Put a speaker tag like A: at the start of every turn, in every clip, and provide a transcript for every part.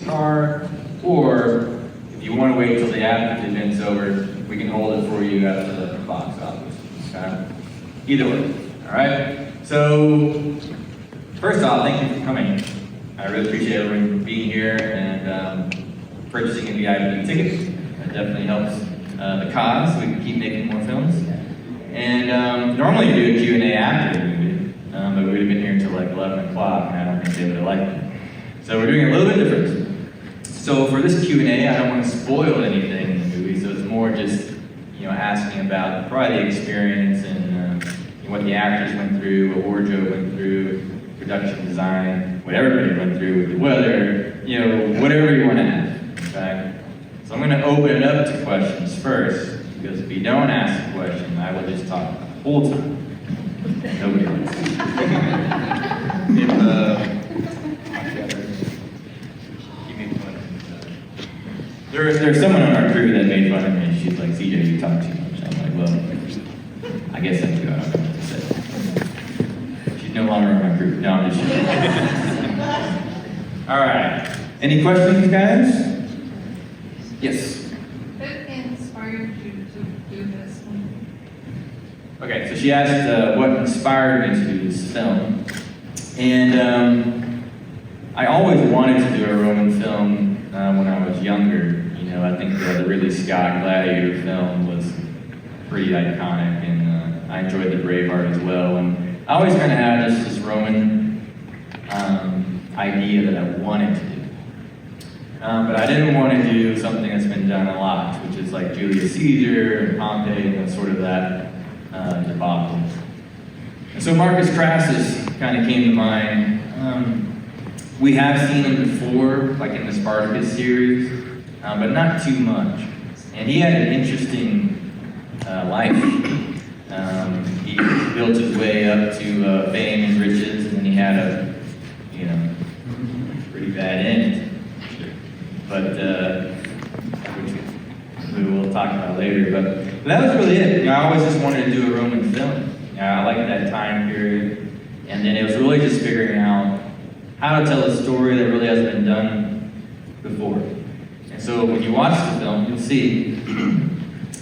A: car, or if you want to wait till the after the event's over, we can hold it for you after the box office. Okay? Either way. All right? So, first off, thank you for coming. I really appreciate everyone being here and purchasing a VIP ticket. That definitely helps the cause so we can keep making more films. And normally we do a Q&A after the movie, but we would have been here until like 11 o'clock, and I don't think they would have liked it. So we're doing it a little bit different. So for this Q&A, I don't want to spoil anything in the movie, so it's more just asking about probably the experience and what the actors went through, what wardrobe went through, production design, what everybody went through with the weather, whatever you want to ask. Okay? So I'm going to open it up to questions first, because if you don't ask a question, I will just talk the whole time. Nobody wants There's someone on our crew that made fun of me. She's like, CJ, you talk too much. I'm like, well, I guess I do. I don't know what to say. She's no longer on my crew. No, I'm just kidding. All right. Any questions, guys? Yes.
B: What inspired you to do this one?
A: Okay, so she asked what inspired me to do this film. And I always wanted to do a Roman film when I was younger. I think the Ridley Scott Gladiator film was pretty iconic, and I enjoyed the Braveheart as well. And I always kind of had just this Roman idea that I wanted to do. But I didn't want to do something that's been done a lot, which is like Julius Caesar and Pompey and sort of that debacle. And so Marcus Crassus kind of came to mind. We have seen him before, like in the Spartacus series, but not too much. And he had an interesting life. He built his way up to fame and riches, and then he had a, pretty bad end. But which we will talk about later. But that was really it. I always just wanted to do a Roman film. I liked that time period, and then it was really just figuring out how to tell a story that really hasn't been done before. And so when you watch the film, you'll see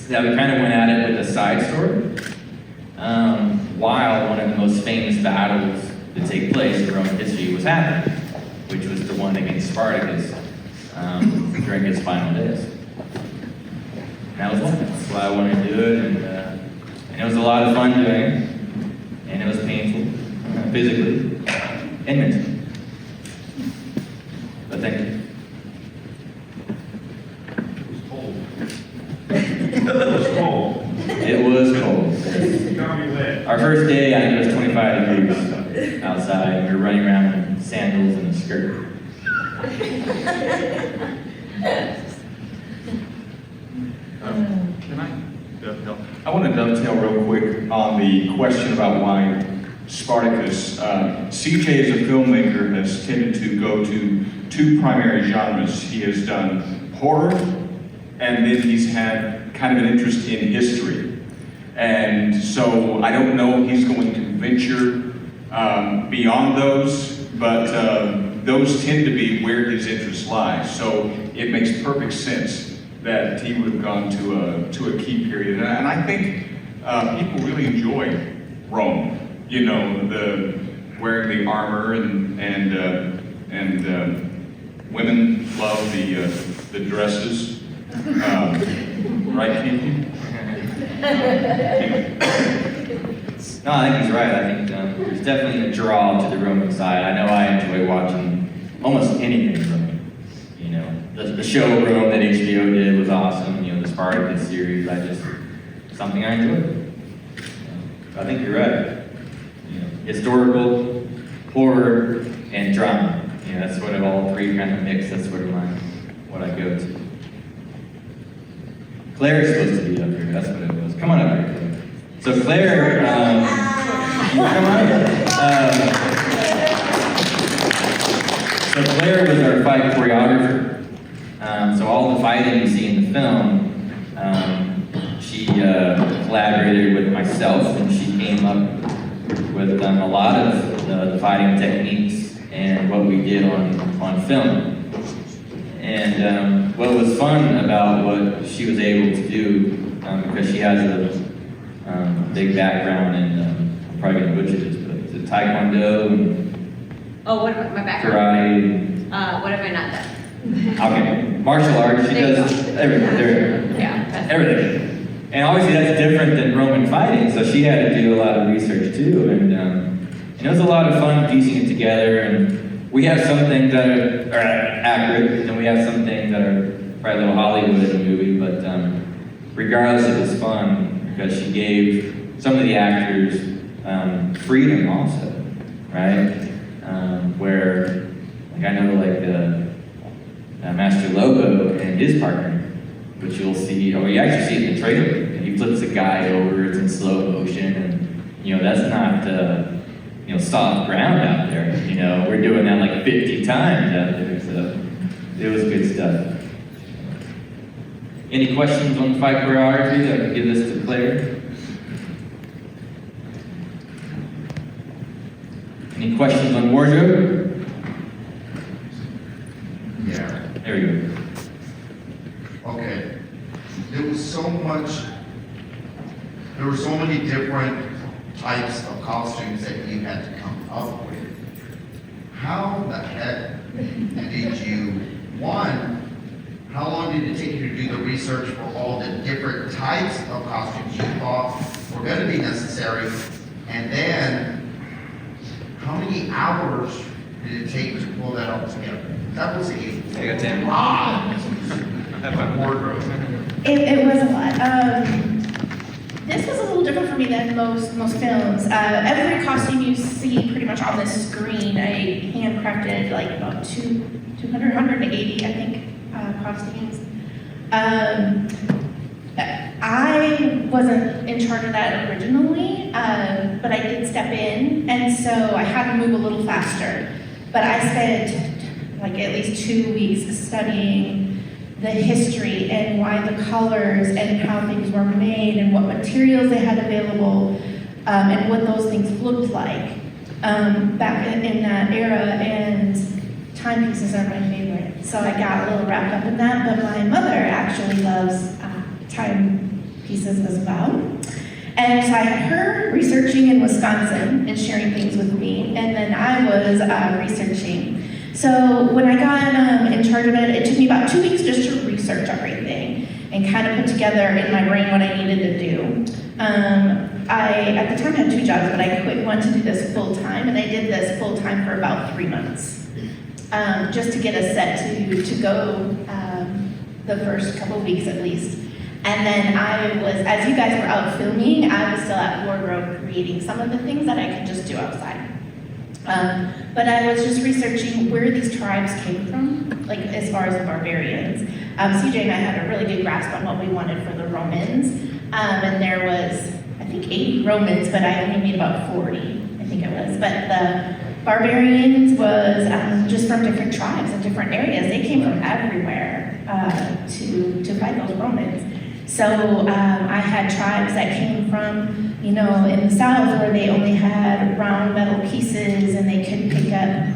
A: that we kind of went at it with a side story, while one of the most famous battles to take place in Roman history was happening, which was the one against Spartacus during his final days. And that was one. That's why I wanted to do it, and it was a lot of fun doing it, and it was painful, physically and mentally. But thank you. It was cold. Our first day, I think it was 25 degrees outside, and we were running around in sandals and a skirt.
C: Can I dovetail? I want to dovetail real quick on the question about why Spartacus. CJ as a filmmaker has tended to go to two primary genres. He has done horror, and then he's had kind of an interest in history. And so I don't know if he's going to venture beyond those, but those tend to be where his interest lies. So it makes perfect sense that he would have gone to a key period. And I think people really enjoy Rome. The wearing the armor and women love the dresses. Right, Keith?
A: No, I think he's right. I think there's definitely a draw to the Roman side. I know I enjoy watching almost anything from him. The show Rome that HBO did was awesome. The Spartacus series, something I enjoyed. I think you're right. Historical, horror, and drama. That's sort of all three kind of mix. That's sort of what I go to. Claire is supposed to be up here. That's what it was. Come on up here, Claire. So Claire, come on up. So Claire was our fight choreographer. So all the fighting you see in the film, she collaborated with myself, and she came up with a lot of the fighting techniques and what we did on film. And what was fun about what she was able to do, because she has a big background in, I'm probably going to butcher this, but it's a taekwondo and
D: Oh, what about my background?
A: karate.
D: What have I not done?
A: Okay, martial arts, she
D: There you
A: does
D: go.
A: everything.
D: Yeah. that's-
A: Everything. And obviously that's different than Roman fighting, so she had to do a lot of research too. And it was a lot of fun piecing it together. And we have some things that are accurate, and then we have some things that are probably a little Hollywood in the movie. But regardless, it was fun because she gave some of the actors freedom also, right? Where, like I know, like Master Lobo and his partner, which you'll see, or you actually see it in the trailer. He flips a guy over, it's in slow motion, and that's not soft ground out there. We're doing that like 50 times out there, so it was good stuff. Any questions on fight choreography that I could give this to Claire? Any questions on wardrobe?
E: Yeah,
A: There we go.
E: okay. There were so many different types of costumes that you had to come up with. How the heck did you, one, how long did it take you to do the research for all the different types of costumes you thought were gonna be necessary? And then, how many hours did it take to pull that all together? That was
A: I got 10.
E: wardrobe.
F: It was a lot. This was a little different for me than most films. Every costume you see pretty much on this screen, I handcrafted like about 200, 180, I think, costumes. I wasn't in charge of that originally, but I did step in, and so I had to move a little faster. But I spent like at least 2 weeks studying the history and why the colors and how things were made and what materials they had available, and what those things looked like back in that era. And timepieces are my favorite, so I got a little wrapped up in that. But my mother actually loves timepieces as well. And so I had her researching in Wisconsin and sharing things with me, and then I was researching. So when I got in charge of it, it took me about 2 weeks just to research everything and kind of put together in my brain what I needed to do. I, at the time, had 2 jobs, but I quit one to do this full time, and I did this full time for about 3 months, just to get a set to go the first couple weeks at least. And then I was, as you guys were out filming, I was still at wardrobe creating some of the things that I could just do outside. But I was just researching where these tribes came from, like as far as the barbarians. CJ and I had a really good grasp on what we wanted for the Romans. And there was, I think, 80 Romans, but I only made about 40, I think it was. But the barbarians was just from different tribes and different areas. They came from everywhere to fight those Romans. So I had tribes that came from, in the south where they only had round metal pieces and they couldn't pick up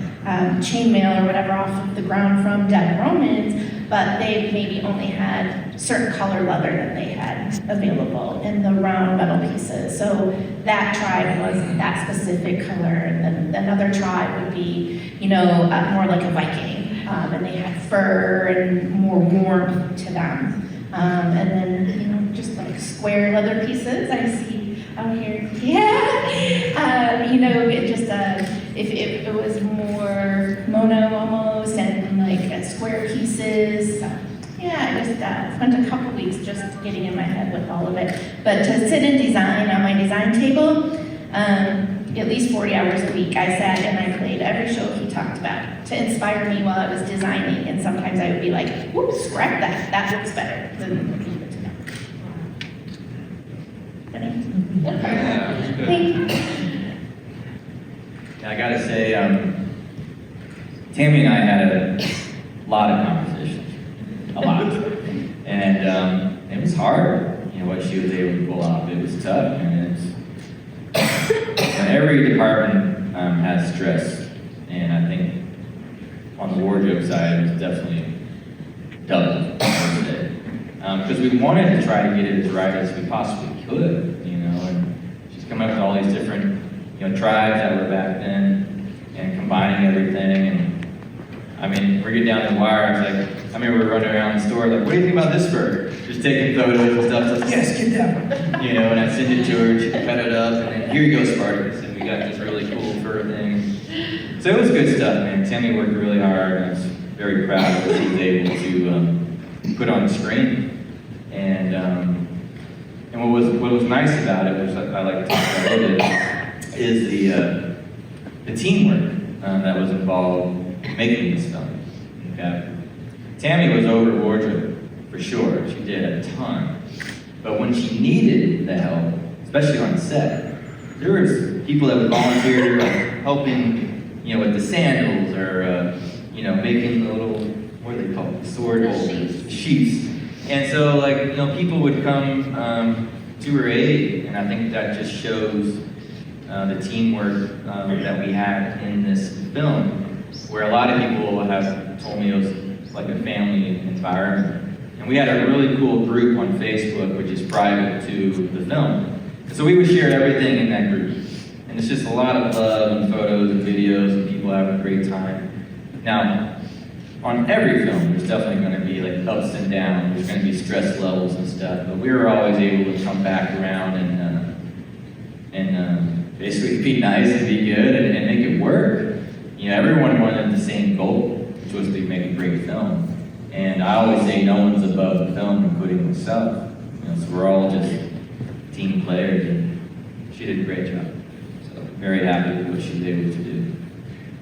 F: chainmail or whatever off of the ground from dead Romans, but they maybe only had certain color leather that they had available in the round metal pieces. So that tribe was that specific color, and then another tribe would be, more like a Viking, and they had fur and more warmth to them. And then, just like square leather pieces I see out here. Yeah. It just, if it was more mono almost and like square pieces. So, yeah, I just spent a couple weeks just getting in my head with all of it. But to sit and design on my design table, at least 40 hours a week, I sat and I played every show he talked about to inspire me while I was designing. And sometimes I would be like, whoops, scrap that. That looks better. Thank you.
A: I gotta say, Tammy and I had a lot of conversations, a lot, and it was hard. What she was able to pull off. It was tough, and every department has stress, and I think on the wardrobe side, it was definitely doubled, I would say. Because we wanted to try to get it as right as we possibly could, you know, and she's come up with all these different, you know, tribes that were back then, and combining everything, and I mean, we're getting down to the wire, I was like, I mean, we were running around the store, like, what do you think about this burger? Just taking photos and stuff, so I was like, yes, get that one. You know, and I sent it to her, she cut it up, and then here you go, Spartacus, and we got this really cool fur thing. So it was good stuff, man. Tammy worked really hard, and I was very proud of what she was able to put on the screen. And what was nice about it, which I like to talk about a little bit, is the teamwork that was involved making this film. Okay, Tammy was over wardrobe for sure. She did a ton, but when she needed the help, especially on set, there was people that would volunteer, like helping, you know, with the sandals or you know, making the little, what are they called, sword holders, sheaths. And so, like, you know, people would come to her aid, and I think that just shows the teamwork that we had in this film, where a lot of people have told me it was like a family environment. And we had a really cool group on Facebook, which is private to the film. So we would share everything in that group. And it's just a lot of love and photos and videos and people having a great time. Now, on every film, there's definitely going to be like ups and downs. There's going to be stress levels and stuff, but we were always able to come back around and basically be nice and be good and make it work. You know, everyone wanted the same goal, which was to make a great film. And I always say no one's above the film, including myself. You know, so we're all just team players, and she did a great job. So very happy with what she was able to do.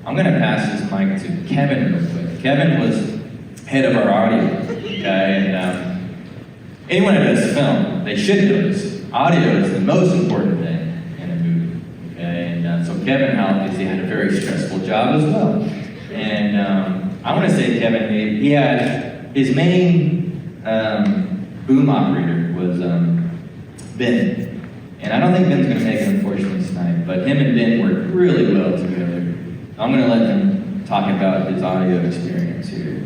A: I'm going to pass this mic to Kevin real quick. Kevin was head of our audio, okay? And anyone who does film, they should know this. Audio is the most important thing in a movie, okay? And so Kevin obviously had a very stressful job as well. And I want to say Kevin, he had his main boom operator was Ben. And I don't think Ben's going to make it, unfortunately, tonight, but him and Ben worked really well together. I'm going to let him talk about his audio experience here.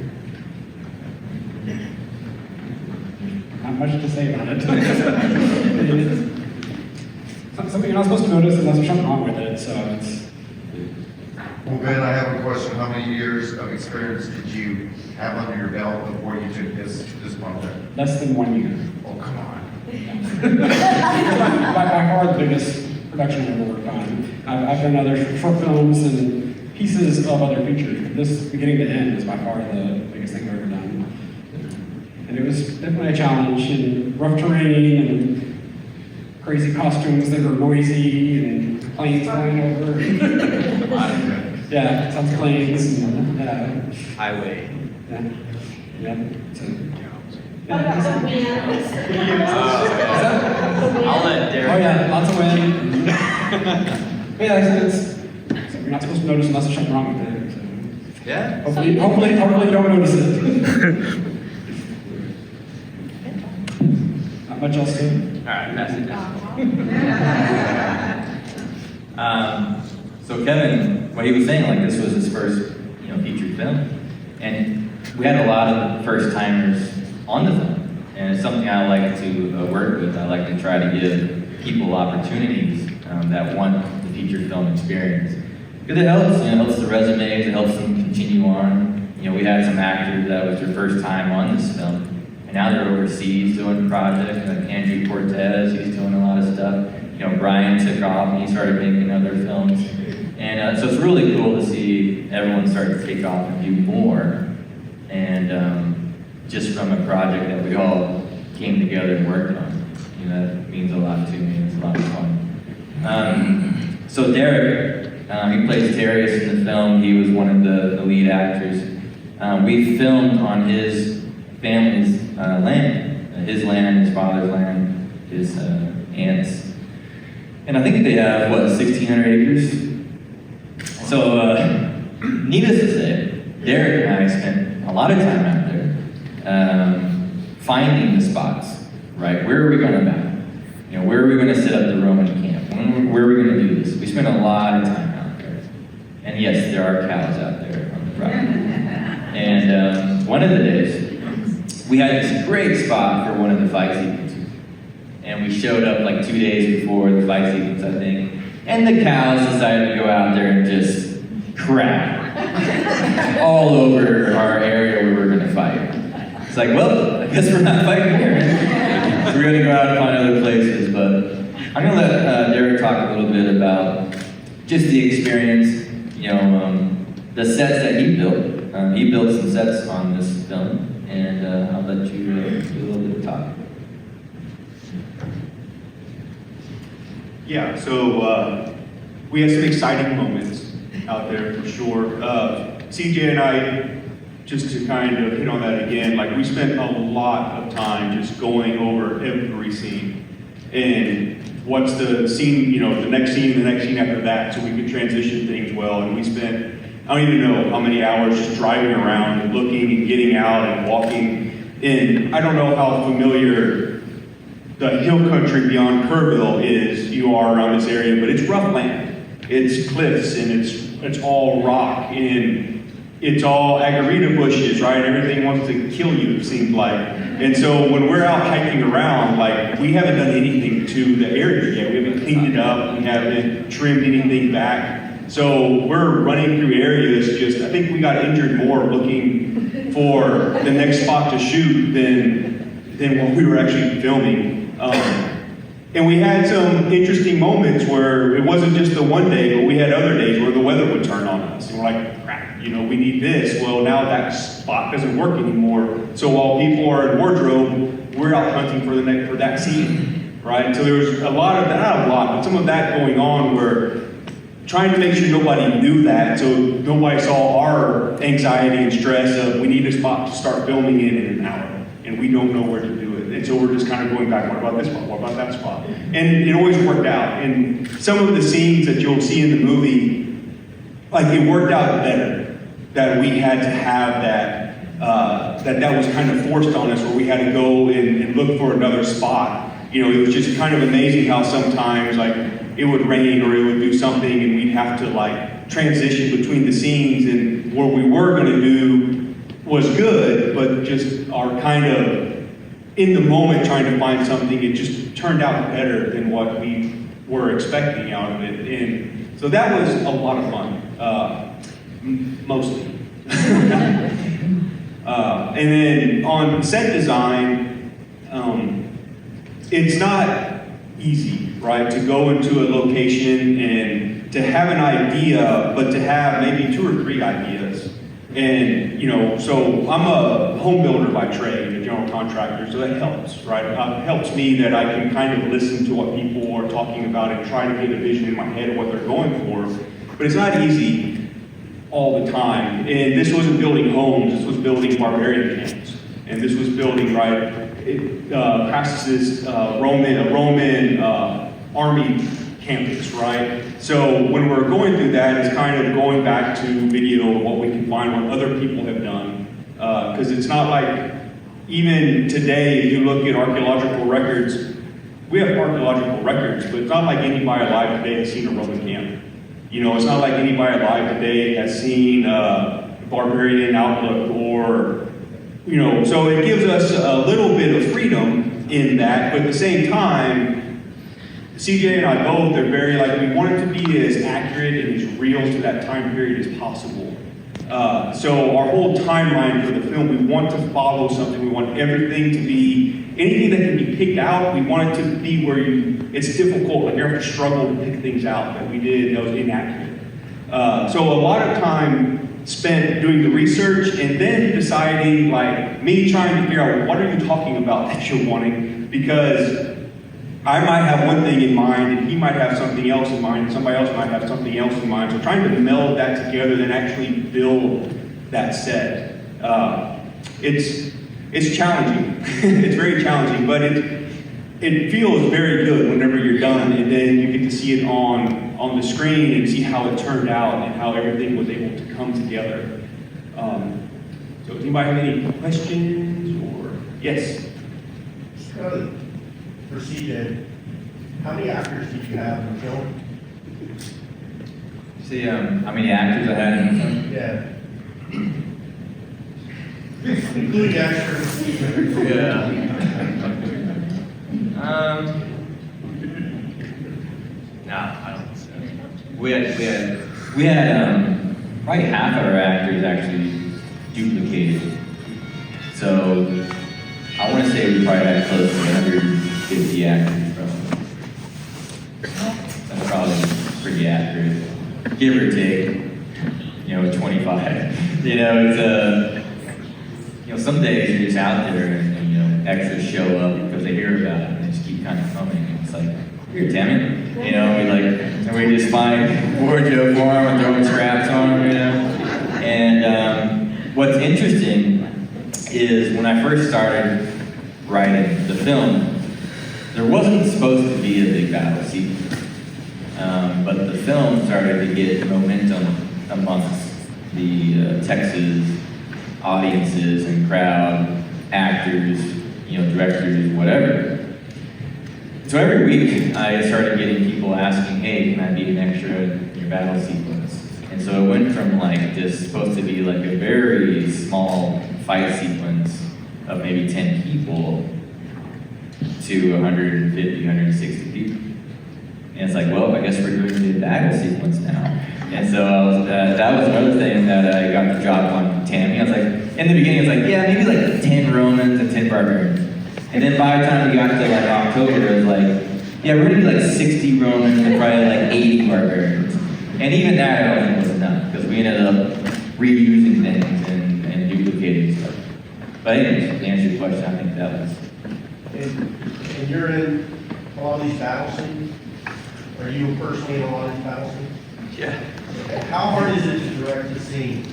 G: Not much to say about it. It's something you're not supposed to notice unless there's something wrong with it, so it's...
E: Well, Ben, I have a question. How many years of experience did you have under your belt before you took this project?
G: Less than 1 year.
E: Oh, come on.
G: By far the biggest production I've ever worked on. I've done other short films and pieces of other features, but this, beginning to end, is by far the biggest thing I've ever done. And it was definitely a challenge, and rough terrain, and crazy costumes that were noisy, and planes flying over. Yeah, tons of planes, and
A: Highway.
G: yeah. So,
D: What about the wind?
A: I'll let Derek.
G: oh yeah, lots of wind. But yeah, it's you're not supposed to notice unless there's something wrong with it. So.
A: Yeah?
G: Hopefully you don't notice it. Not much else to.
A: All right, pass it down. So Kevin, what he was saying, like this was his first, you know, featured film, and we had a lot of first timers on the film, and it's something I like to work with. I like to try to give people opportunities that want the feature film experience. Because it helps, you know, it helps the resumes, it helps them continue on. You know, we had some actors that was their first time on this film, and now they're overseas doing projects. Like Andrew Cortez, he's doing a lot of stuff. You know, Brian took off and he started making other films. And so it's really cool to see everyone start to take off and do more. And just from a project that we all came together and worked on. You know, that means a lot to me. It's a lot of fun. So Derek, he plays Terrius in the film. He was one of the lead actors. We filmed on his family's land, his land, his father's land, his aunt's. And I think they have, what, 1,600 acres? So, needless to say, Derek and I spent a lot of time out there finding the spots, right? Where are we going to map? You know, where are we going to set up the Roman camp? Where are we going to do this? We spent a lot of time out there. And yes, there are cows out there on the property. And one of the days, we had this great spot for one of the fight sequences. And we showed up like 2 days before the fight sequence, I think. And the cows decided to go out there and just crap all over our area we were gonna fight. It's like, well, I guess we're not fighting here. We're gonna go out and find other places, but I'm gonna let Derek talk a little bit about just the experience, the sets that he built. He built some sets on this film, and I'll let you do a little bit of talk.
H: Yeah, so we had some exciting moments out there for sure. CJ and I, just to kind of hit on that again, like we spent a lot of time just going over every scene and what's the scene, the next scene after that, so we could transition things well. And we spent, I don't even know how many hours just driving around and looking and getting out and walking. And I don't know how familiar the hill country beyond Kerrville you are around this area, but it's rough land. It's cliffs and it's all rock and it's all agarita bushes, right? Everything wants to kill you, it seems like. And so when we're out hiking around, like we haven't done anything to the area yet. We haven't cleaned it up, we haven't trimmed anything back. So we're running through areas I think we got injured more looking for the next spot to shoot than what we were actually filming. And we had some interesting moments where it wasn't just the one day, but we had other days where the weather would turn on us. And we're like, crap, we need this. Well, now that spot doesn't work anymore. So while people are in wardrobe, we're out hunting for that scene, right? So there was a lot of that, not a lot, but some of that going on where trying to make sure nobody knew that, so nobody saw our anxiety and stress of we need a spot to start filming in an hour, and we don't know where to do it. And so we're just kind of going back, what about this spot, what about that spot? And it always worked out. And some of the scenes that you'll see in the movie, like it worked out better, that we had to have that was kind of forced on us, where we had to go and look for another spot. It was just kind of amazing how sometimes like it would rain or it would do something and we'd have to like transition between the scenes, and what we were going to do was good, but just our kind of in the moment trying to find something, it just turned out better than what we were expecting out of it. And so that was a lot of fun, mostly. And then on set design, it's not easy, right, to go into a location and to have an idea, but to have maybe 2 or 3 ideas. And, so I'm a home builder by trade, a general contractor, so that helps, right? It helps me that I can kind of listen to what people are talking about and try to get a vision in my head of what they're going for. But it's not easy all the time. And this wasn't building homes, this was building barbarian camps. And this was building, practices, a Roman army campus, right? So when we're going through that, it's kind of going back to video of what we can find, what other people have done. Because it's not like, even today, if you look at archaeological records, we have archaeological records, but it's not like anybody alive today has seen a Roman camp. It's not like anybody alive today has seen a barbarian outlook or, so it gives us a little bit of freedom in that, but at the same time, CJ and I both are very we want it to be as accurate and as real to that time period as possible. So our whole timeline for the film, we want to follow something. We want everything to be, anything that can be picked out, we want it to be where it's difficult, like you have to struggle to pick things out that we did that was inaccurate. So a lot of time spent doing the research and then deciding, me trying to figure out what are you talking about that you're wanting, because I might have one thing in mind, and he might have something else in mind, and somebody else might have something else in mind. So trying to meld that together and actually build that set. It's challenging. It's very challenging, but it feels very good whenever you're done, and then you get to see it on the screen and see how it turned out and how everything was able to come together. So does anybody have any questions or yes?
I: For CJ, how many actors did you have in the film?
A: See, how many actors I had in the film?
I: Yeah. Including extras.
A: Yeah. No, I don't think so. We had probably half of our actors actually duplicated. So I want to say we probably had close to 150 actors from. That's probably pretty accurate, give or take. 25. It's some days you're just out there and extras show up because they hear about it and they just keep kind of coming. And it's like, here, Tammy. And we just find wardrobe for them and throwing scraps on them, And what's interesting is when I first started writing the film, there wasn't supposed to be a big battle sequence. But the film started to get momentum amongst the Texas audiences and crowd, actors, directors, whatever. So every week I started getting people asking, hey, can I be an extra in your battle sequence? And so it went from just supposed to be a very small fight sequence of maybe 10 people to 150, 160 people. And it's well, I guess we're doing the battle sequence now. And so that was another thing that I got the job on Tammy. I was in the beginning, it's yeah, maybe 10 Romans and 10 barbarians. And then by the time we got to October, it was yeah, we're gonna do 60 Romans and probably 80 barbarians. And even that I don't think was enough, because we ended up reusing things and duplicating stuff. But anyways, to answer your question, I think that was.
I: And you're in a lot of these battle scenes? Are you personally in a lot of these battle scenes?
A: Yeah.
I: Okay. How hard is it to direct the scene?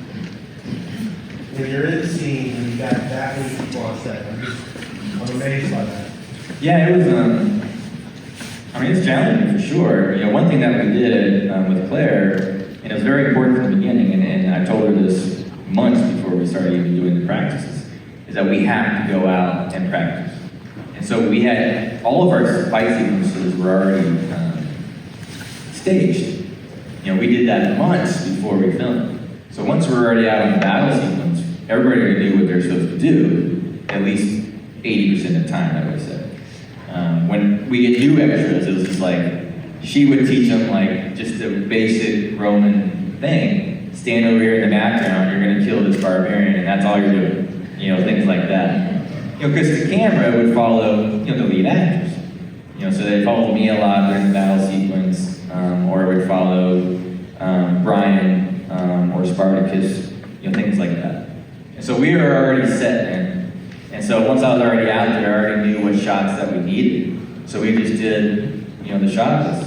I: When you're in the scene and you got that many people on set, I'm amazed by that.
A: Yeah, it was, it's challenging for sure. One thing that we did with Claire, and it was very important from the beginning, and I told her this months before we started even doing the practices, is that we have to go out and practice. And so we had, all of our fight sequences were already staged. We did that months before we filmed. So once we're already out in the battle sequence, everybody would do what they're supposed to do, at least 80% of the time, I would say. When we get new extras, it was just she would teach them just a basic Roman thing. Stand over here in the background, you're gonna kill this barbarian, and that's all you're doing. Things like that. Because the camera would follow, the lead actors. So they followed me a lot during the battle sequence, or it would follow Brian or Spartacus, things like that. And so we were already set in. And so once I was already out there, I already knew what shots that we needed. So we just did, the shots.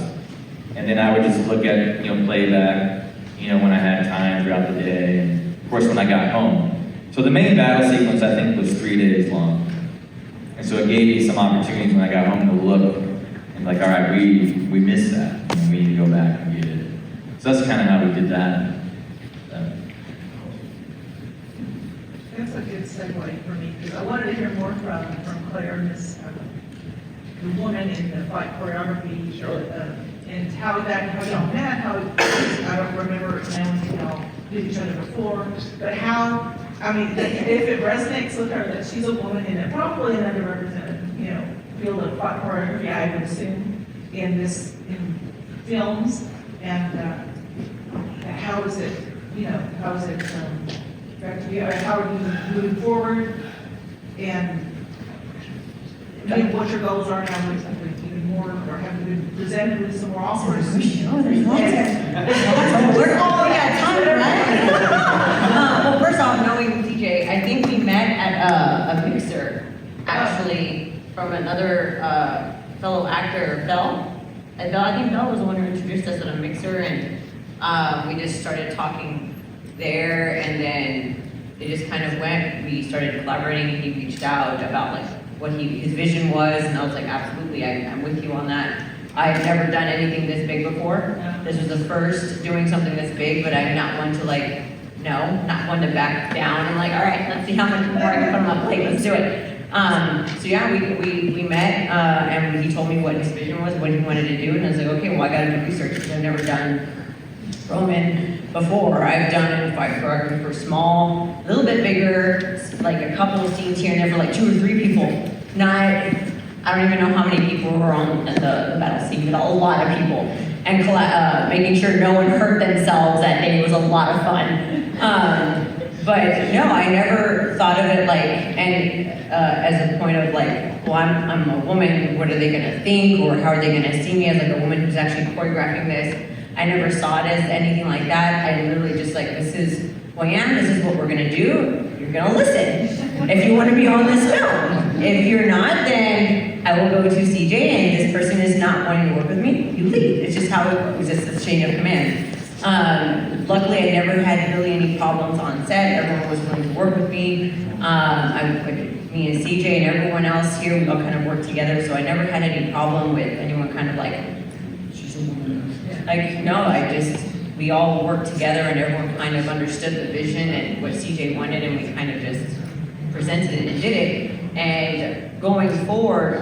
A: And then I would just look at, playback, when I had time throughout the day. And of course, when I got home. So the main battle sequence, I think, was 3 days long. And so it gave me some opportunities when I got home to look and all right, we missed that. And we need to go back and get it. So that's kind of how we did that.
B: That's a good segue for me, because I wanted to hear more from Claire, the woman in the fight choreography.
A: Sure.
B: And how y'all met, I don't remember announcing y'all did each other before, but how, if it resonates with her that she's a woman in probably an underrepresented, field of fight choreography, I would assume, in films, and how is it affected you, or how are you moving forward, and maybe what your goals are now, even more, or have you been presented with some more offers?
J: There's lots of. We're all time, right? Well, first off, knowing TJ, I think we met at a mixer, actually, from another fellow actor, Bell. And I think Bell was the one who introduced us at a mixer, and we just started talking there, and then it just kind of went. We started collaborating, and he reached out about what his vision was, and I was absolutely, I'm with you on that. I've never done anything this big before. This was the first doing something this big, but I'm not one to not one to back down and all right, let's see how much more I can put on my plate, let's do it. So yeah, we met, and he told me what his vision was, what he wanted to do, and I was okay, well, I gotta do research, because I've never done Roman before. I've done fight choreography for small, a little bit bigger, like a couple of scenes here and there for like 2 or 3 people. Not, I don't even know how many people were on the battle scene, but a lot of people. And making sure no one hurt themselves that day was a lot of fun. But no, I never thought of it like, and as a point of like, well, I'm a woman, what are they gonna think, or how are they gonna see me as like a woman who's actually choreographing this? I never saw it as anything like that. I literally just like, this is who I am, this is what we're gonna do, you're gonna listen. If you wanna be on this film. If you're not, then I will go to CJ, and this person is not wanting to work with me, you leave. It's just how it works, it's a chain of command. Luckily, I never had really any problems on set. Everyone was willing to work with me. Me and CJ and everyone else here, we all kind of worked together, so I never had any problem with anyone kind of like, she's a woman. Like, no, we all worked together and everyone kind of understood the vision and what CJ wanted, and we kind of just presented it and did it. And going forward,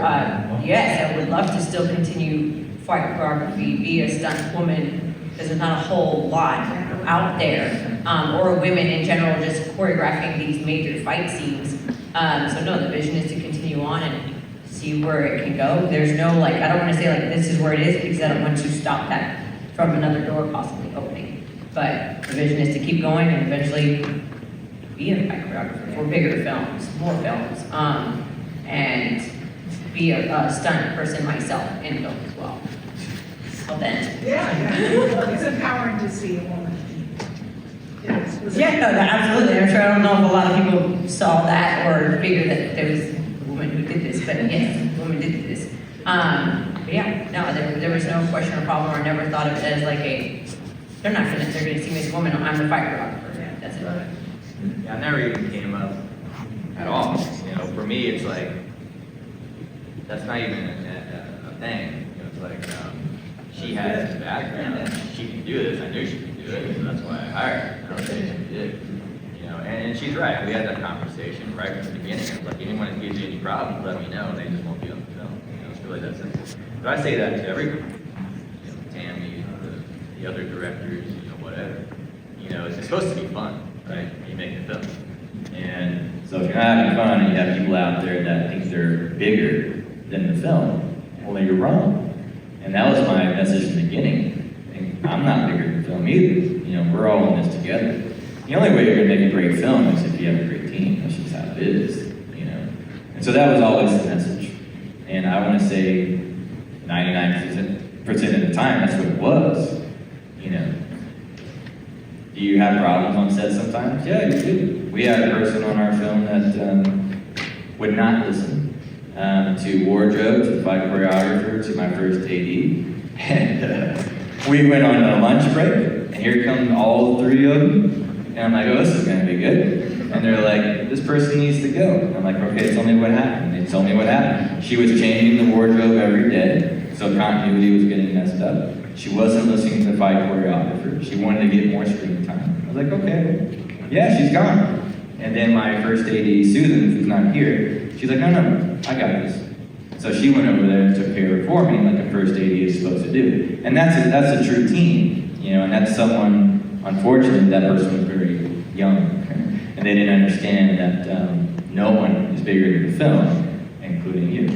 J: yes, I would love to still continue fight choreography, be a stunt woman, because there's not a whole lot out there, or women in general just choreographing these major fight scenes. So no, the vision is to continue on and see where it can go. There's no like, I don't want to say like this is where it is, because I don't want to stop that from another door possibly opening. But the vision is to keep going and eventually be a fight choreographer for bigger films, more films, and be a stunt person myself in film as well. So then.
B: Yeah, it's empowering to see a woman.
J: Yeah, no, absolutely. I'm sure I don't know if a lot of people saw that or figured that there was a woman who did this, but yes, a woman did this. But yeah, no, there was no question or problem, or never thought of it as like they're gonna see me as a woman, I'm the fight choreographer. That's it.
A: Yeah, I never even came up at all. You know, for me, it's like, that's not even a thing. You know, it's like, she has the background, she can do this, I knew she could do it, so that's why I hired her. I don't think she did. You know, and she's right, we had that conversation right from the beginning. It's like, anyone that gives you any problems, let me know, they just won't be on the film. You know, it's really that simple. But I say that to everyone. You know, Tammy, the other directors, you know, whatever. You know, it's supposed to be fun, right? You make a film. And so if you're not having fun and you have people out there that think they're bigger than the film, well, then you're wrong. And that was my message in the beginning. And I'm not bigger than film either. You know, we're all in this together. The only way you're gonna make a great film is if you have a great team. That's just how it is, you know. And so that was always the message. And I wanna say 99% of the time, that's what it was, you know. Do you have problems on set sometimes? Yeah, you do. We had a person on our film that would not listen to wardrobe, to the fight choreographer, to my first AD. And we went on a lunch break, and here come all 3 of them. And I'm like, oh, this is gonna be good. And they're like, this person needs to go. And I'm like, okay, tell me what happened. They told me what happened. She was changing the wardrobe every day, so continuity was getting messed up. She wasn't listening to the fight choreographer. She wanted to get more screen time. I was like, okay, yeah, she's gone. And then my first AD, Susan, who's not here, she's like, no, I got this. So she went over there and took care of it for me, like a first AD is supposed to do. And that's a true team, you know, and that's someone, unfortunately, that person was very young, and they didn't understand that no one is bigger than the film, including you.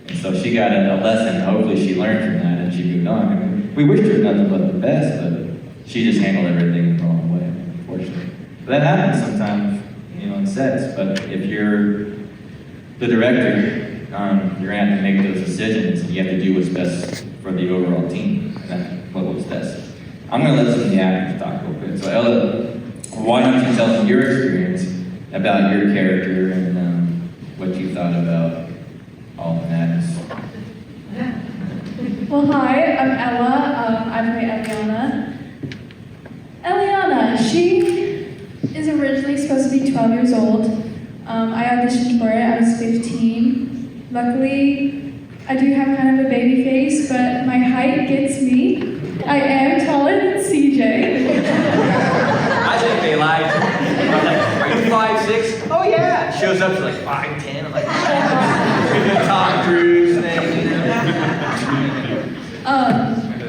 A: And so she got a lesson, hopefully she learned from that and she moved on. I mean, we wished her nothing but the best, but she just handled everything the wrong way, unfortunately. But that happens sometimes, you know, on sets, but if you're the director, you're gonna have to make those decisions, and you have to do what's best for the overall team, and that's what was best. I'm gonna let some of the actors talk real quick. So Ella, why don't you tell them your experience about your character and what you thought about all the madness?
K: Well, hi, I'm Ella. I play Eliana. Eliana, she is originally supposed to be 12 years old. I auditioned for it, I was 15. Luckily, I do have kind of a baby face, but my height gets me. I am taller than CJ.
A: I think they lied. I was like, are you 5'6"? Oh yeah. Shows up to like 5'10". I'm like, the Tom Cruise thing, you know?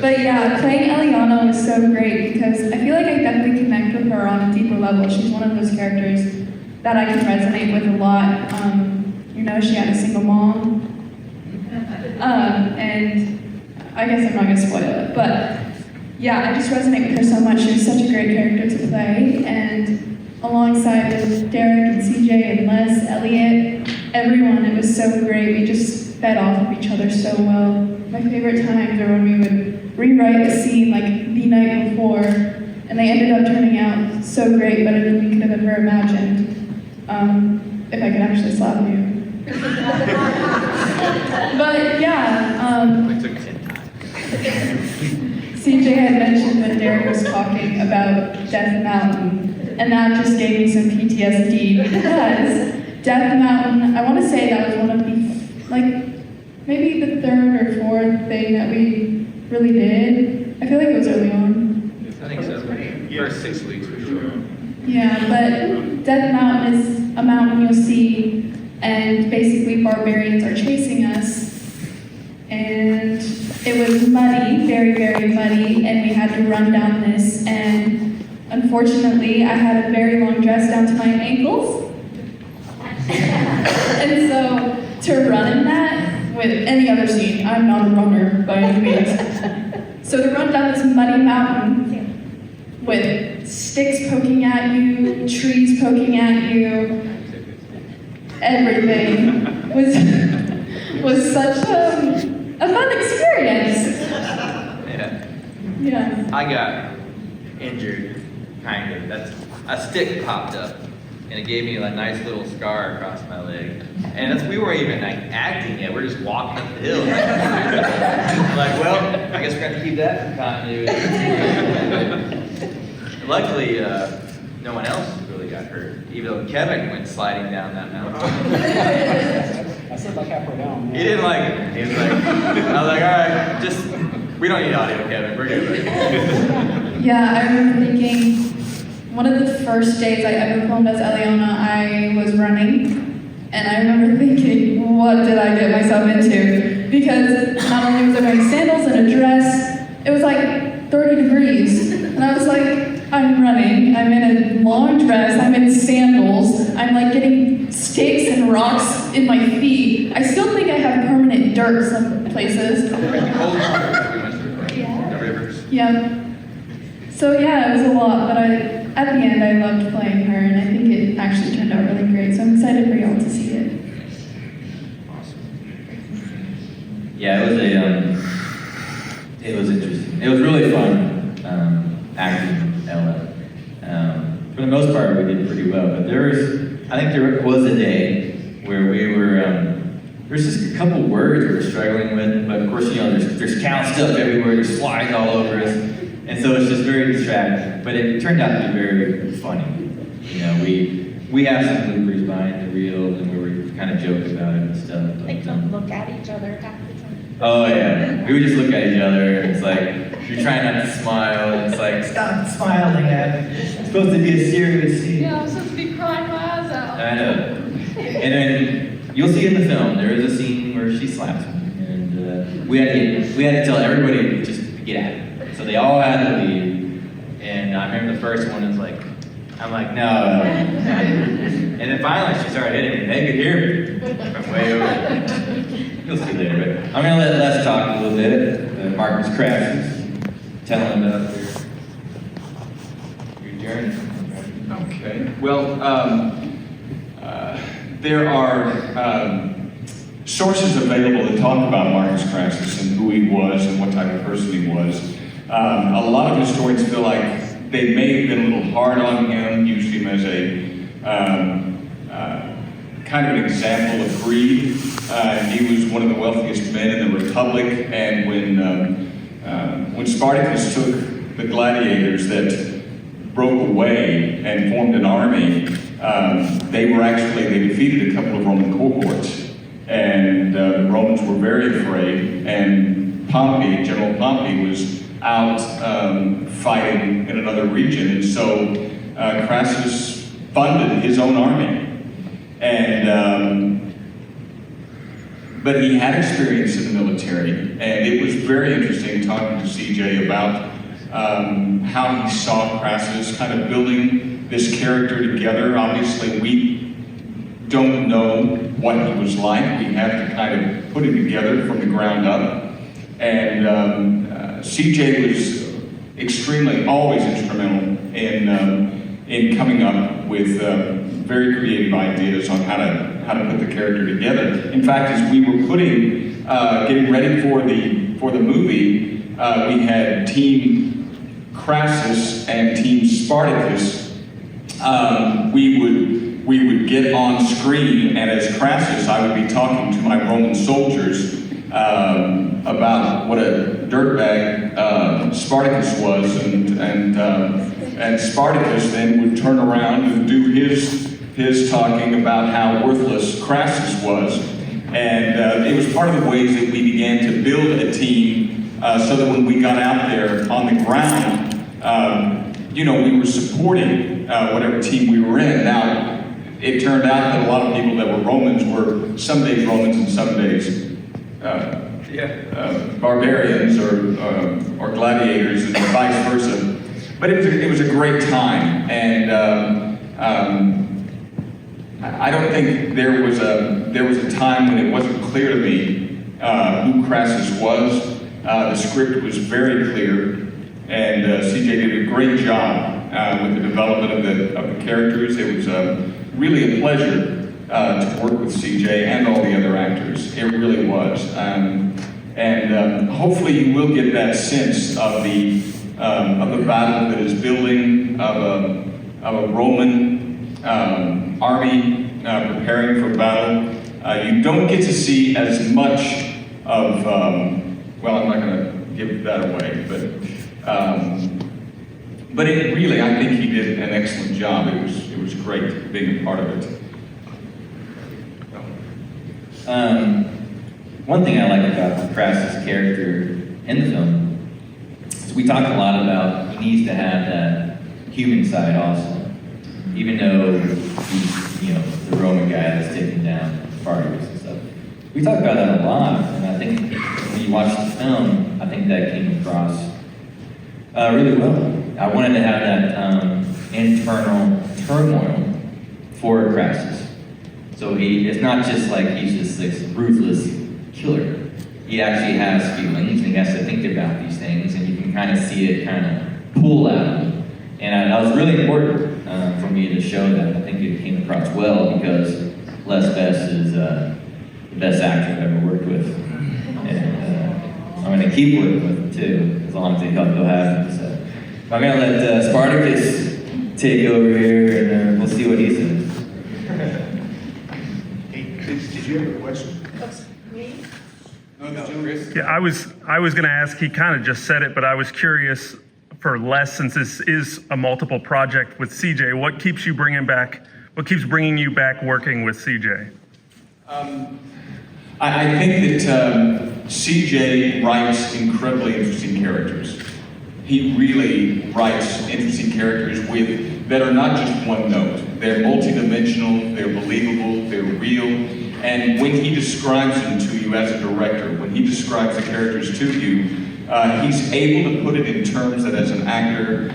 K: But yeah, playing Eliana was so great because I feel like I definitely connect with her on a deeper level. She's one of those characters that I can resonate with a lot. She had a single mom. And I guess I'm not gonna spoil it, but yeah, I just resonate with her so much. She was such a great character to play. And alongside with Derek and CJ and Les, Elliot, everyone, it was so great. We just fed off of each other so well. My favorite times are when we would rewrite a scene like the night before, and they ended up turning out so great, better than we could have ever imagined. If I could actually slap you. But yeah,
A: It took 10 times.
K: CJ had mentioned when Derek was talking about Death Mountain, and that just gave me some PTSD because Death Mountain, I want to say that was one of the, maybe the third or fourth thing that we really did. I feel like it was early on.
A: I think so. First 6 weeks for sure.
K: Yeah, but Death Mountain is a mountain you'll see, and basically barbarians are chasing us. And it was muddy, very, very muddy, and we had to run down this. And unfortunately, I had a very long dress down to my ankles. And so to run in that, with any other scene, I'm not a runner by any means. So to run down this muddy mountain with sticks poking at you, trees poking at you, everything was such a fun experience.
A: Yeah.
K: Yeah.
A: I got injured, kind of. A stick popped up, and it gave me a nice little scar across my leg. And we weren't even acting yet. We're just walking up the hill. I'm like, well, I guess we're going to keep that for continuity. Luckily, no one else really got hurt, even though Kevin went sliding down that mountain.
G: I said like halfway down.
A: He didn't like it. He was like, I was like, all right, we don't need audio, Kevin. We're good.
K: Yeah, I remember thinking, one of the first days I ever filmed as Eliana, I was running. And I remember thinking, what did I get myself into? Because not only was I wearing sandals and a dress, it was like 30 degrees. And I was like, I'm running, I'm in a long dress, I'm in sandals, I'm like getting sticks and rocks in my feet. I still think I have permanent dirt some places.
A: The rivers.
K: Yeah. So yeah, it was a lot, but at the end I loved playing her, and I think it actually turned out really great, so I'm excited for y'all to see it.
A: Yeah, it was interesting. It was really fun acting Ella. For the most part, we did pretty well, but there was a day where we were, there's just a couple words we were struggling with, but of course, there's cow stuff everywhere, there's flies all over us, and so it's just very distracting, but it turned out to be very funny. We have some bloopers behind the reel, and we were kind of joking about it and stuff. But,
F: They don't look at each other half the time.
A: oh yeah, we would just look at each other, and it's like, you're trying not to smile, and it's like, stop smiling at me. It's supposed to be a serious scene.
K: Yeah, I'm supposed to be crying my eyes out.
A: I know. And then you'll see in the film, there is a scene where she slaps me, and we had to tell everybody just to get out of it. So they all had to leave, and I remember the first one was like, I'm like, no. And then finally she started hitting me, and they could hear me from way over. You'll see later, but I'm gonna let Les talk a little bit. Marcus Crafts, tell him about your journey.
C: Okay. Well, there are sources available to talk about Marcus Crassus and who he was and what type of person he was. A lot of historians feel like they may have been a little hard on him, used him as a kind of an example of greed. He was one of the wealthiest men in the Republic, and when Spartacus took the gladiators that broke away and formed an army, they defeated a couple of Roman cohorts, and the Romans were very afraid, and General Pompey was out fighting in another region, and so Crassus funded his own army. And but he had experience in the military, and it was very interesting talking to CJ about how he saw Crassus kind of building this character together. Obviously, we don't know what he was like. We have to kind of put him together from the ground up. And CJ was always instrumental in coming up with very creative ideas on how to put the character together. In fact, as we were getting ready for the movie, we had Team Crassus and Team Spartacus. We would get on screen, and as Crassus, I would be talking to my Roman soldiers about what a dirtbag Spartacus was, and Spartacus then would turn around and do his talking about how worthless Crassus was. And it was part of the ways that we began to build a team so that when we got out there on the ground, we were supporting whatever team we were in. Now, it turned out that a lot of people that were Romans were some days Romans and some days barbarians or gladiators and vice versa. But it was a great time, and I don't think there was a time when it wasn't clear to me who Crassus was. The script was very clear, and CJ did a great job with the development of the characters. It was really a pleasure to work with CJ and all the other actors. It really was. And hopefully you will get that sense of the battle that is building, of a Roman army preparing for battle. You don't get to see as much of, well, I'm not going to give that away, but it really, I think he did an excellent job. It was great being a part of it.
A: One thing I like about Crassus' character in the film is we talk a lot about he needs to have that human side also, even though he's the Roman guy that's taking down Spartacus and stuff. We talk about that a lot, and I think when you watch the film, I think that came across really well. I wanted to have that internal turmoil for Crassus. So it's not just like he's just this ruthless killer. He actually has feelings, and he has to think about these things, and you can kind of see it kind of pull out of him. And that was really important for me to show that. I think it came across well because Les Best is the best actor I've ever worked with. And I'm going to keep working with him too, as long as he'll have him. So I'm going to let Spartacus take over here, and we'll see what he says.
C: Did you have a question?
B: Me?
C: No, Chris.
L: Yeah, I was going to ask, he kind of just said it, but I was curious for Les, since this is a multiple project with CJ, what keeps bringing you back working with CJ?
C: I think that CJ writes incredibly interesting characters. He really writes interesting characters that are not just one note. They're multidimensional, they're believable, they're real. And when he describes them to you as a director, when he describes the characters to you, he's able to put it in terms that as an actor,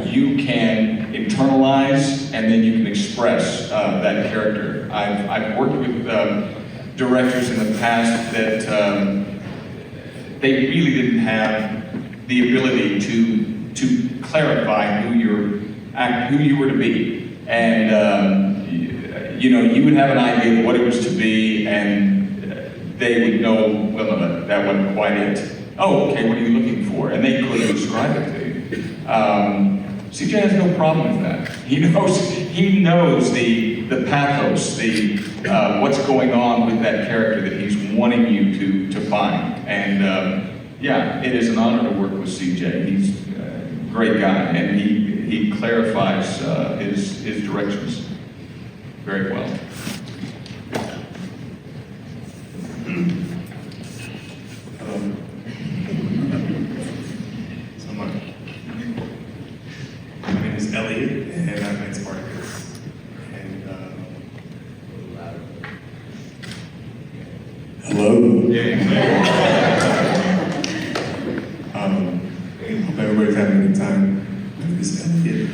C: you can internalize and then you can express that character. I've worked with directors in the past that they really didn't have the ability to clarify who you were to be. And you would have an idea of what it was to be, and they would know, well, no, that wasn't quite it. Oh, okay, what are you looking for? And they couldn't describe it to you. CJ has no problem with that. He knows the pathos, what's going on with that character that he's wanting you to find. And yeah, it is an honor to work with CJ. He's a great guy, and he clarifies his directions very well.
M: My name is Elliot, and I played Spartacus. And Hello. Hope everybody's having a good time. My name is Elliot.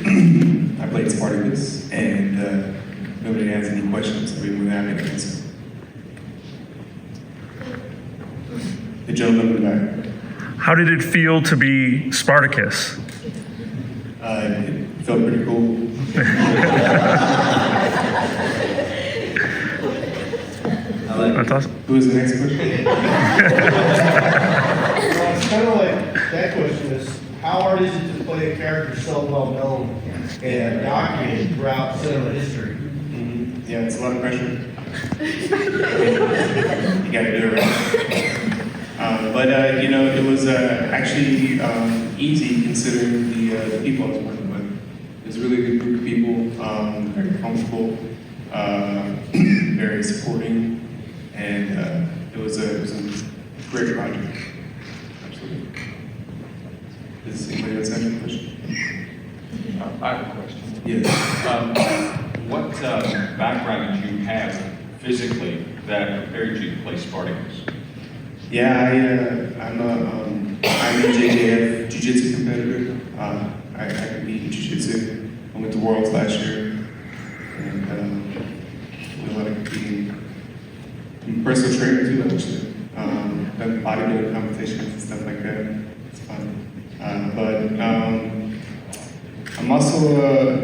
M: I played Spartacus, and if nobody has any questions, I'll be more than happy to answer. The gentleman in the back.
L: How did it feel to be Spartacus?
M: It felt pretty cool.
L: That's awesome.
M: Who is the next question?
I: Well, it's kind of like, that question is, how hard is it to play a character so well known and documented throughout cinema history?
M: Yeah, it's a lot of pressure. You gotta do it right. But you know, it was actually easy considering the people I was working with. It was a really good group of people, very comfortable, very supporting, and it was a great project. Absolutely. Does anybody else have any questions?
C: I have a question.
M: Yes.
C: What background did you have physically that prepared you to play Spartacus?
M: Yeah, I'm a JJF jiu-jitsu competitor. I compete in jiu-jitsu. I went to Worlds last year, and did a lot of competing. I'm a personal trainer too, actually. Done bodybuilding competitions and stuff like that. It's fun. I'm also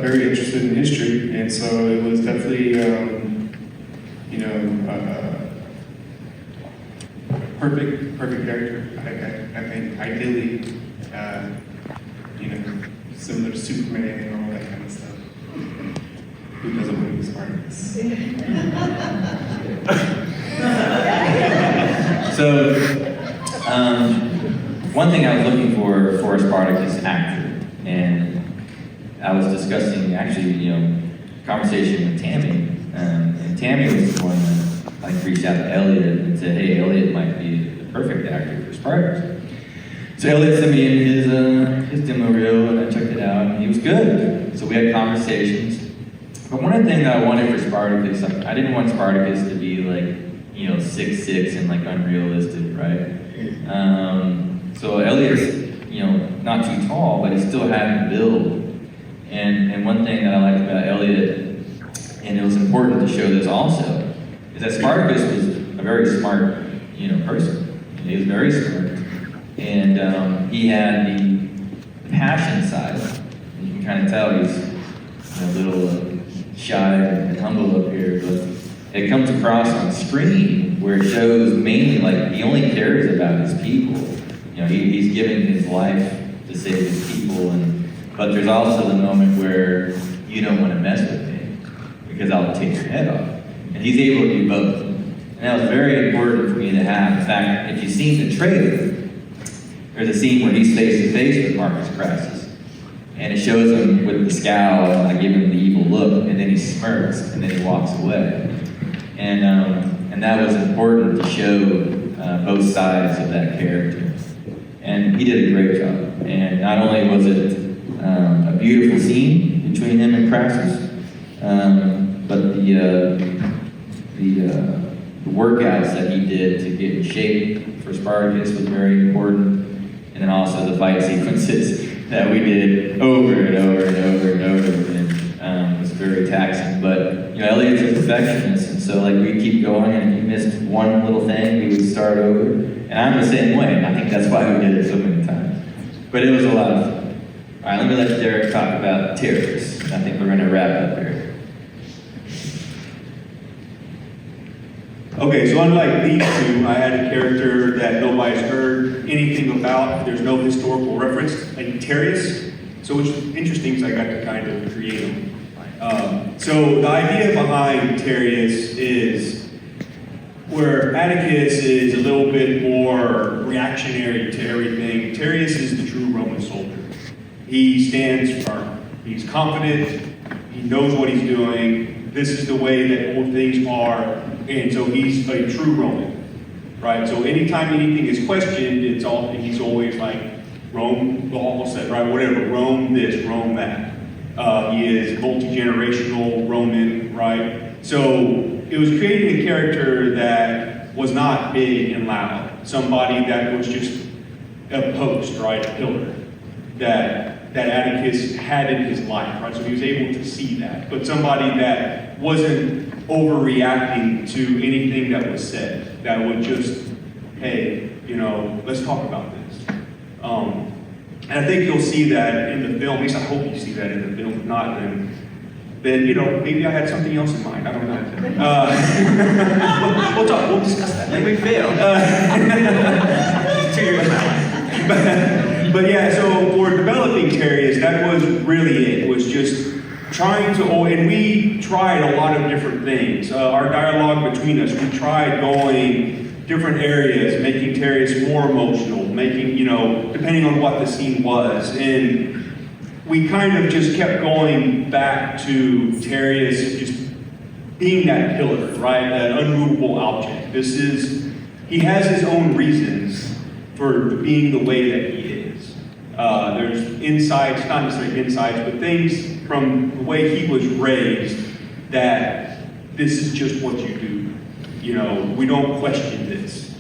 M: very interested in history, and so it was definitely, perfect character. I think ideally, similar to Superman and all that kind of stuff. Who doesn't want to be Spartacus?
A: So, one thing I was looking for a Spartacus actor, and I was discussing actually, conversation with Tammy, and Tammy was the one that reached out to Elliot and said, "Hey, Elliot might be the perfect actor for Spartacus." So Elliot sent me in his demo reel, and I checked it out, and he was good. So we had conversations. But one of the things that I wanted for Spartacus, I didn't want Spartacus to be 6'6" and unrealistic, right? So Elliot's, not too tall, but he still had the build. And one thing that I liked about Elliot, and it was important to show this also, is that Spartacus was a very smart, person. He was very smart, and he had the passion side. You can kind of tell he's a little shy and humble up here, but it comes across on screen where it shows mainly he only cares about his people. He's giving his life to save his people, but there's also the moment where you don't want to mess with me because I'll take your head off. And he's able to do both. And that was very important for me to have. In fact, if you've seen the trailer, there's a scene where he's face to face with Marcus Crassus. And it shows him with the scowl, and I give him the evil look, and then he smirks, and then he walks away. And that was important to show both sides of that character. And he did a great job. And not only was it a beautiful scene between him and Crassus, but the workouts that he did to get in shape for Spartacus was very important. And then also the fight sequences that we did over and over and over and over again was very taxing. But Elliot's a perfectionist, and so we keep going, and if you missed one little thing, we would start over. And I'm the same way, and I think that's why we did it so many times. But it was a lot of fun. All right, let me let Derek talk about Terriers. I think we're going to wrap up here.
H: Okay, so unlike these two, I had a character that nobody's heard anything about. There's no historical reference, like Terrius. So which is interesting because I got to kind of create him. So the idea behind Terrius is where Atticus is a little bit more reactionary to everything. Terrius is the true Roman soldier. He stands firm. He's confident. He knows what he's doing. This is the way that all things are. And so he's a true Roman, right? So anytime anything is questioned, he's always Rome, the almost said, right? Whatever, Rome this, Rome that. He is multi-generational Roman, right? So it was creating a character that was not big and loud. Somebody that was just a post, right, a pillar, that Atticus had in his life, right? So he was able to see that. But somebody that wasn't overreacting to anything that was said, that would just, hey, let's talk about this. And I think you'll see that in the film. At least I hope you see that in the film. If not, then maybe I had something else in mind. I don't know. We'll talk. We'll discuss that.
A: Like we failed. 2 years of my life.
H: But yeah, so for developing Terrius, that was really it. Was just trying to, and we tried a lot of different things. Our dialogue between us, we tried going different areas, making Terrius more emotional, making, depending on what the scene was. And we kind of just kept going back to Terrius just being that pillar, right? That unmovable object. He has his own reasons for being the way that he is. There's insights, not necessarily insights, but things from the way he was raised that this is just what you do. We don't question this.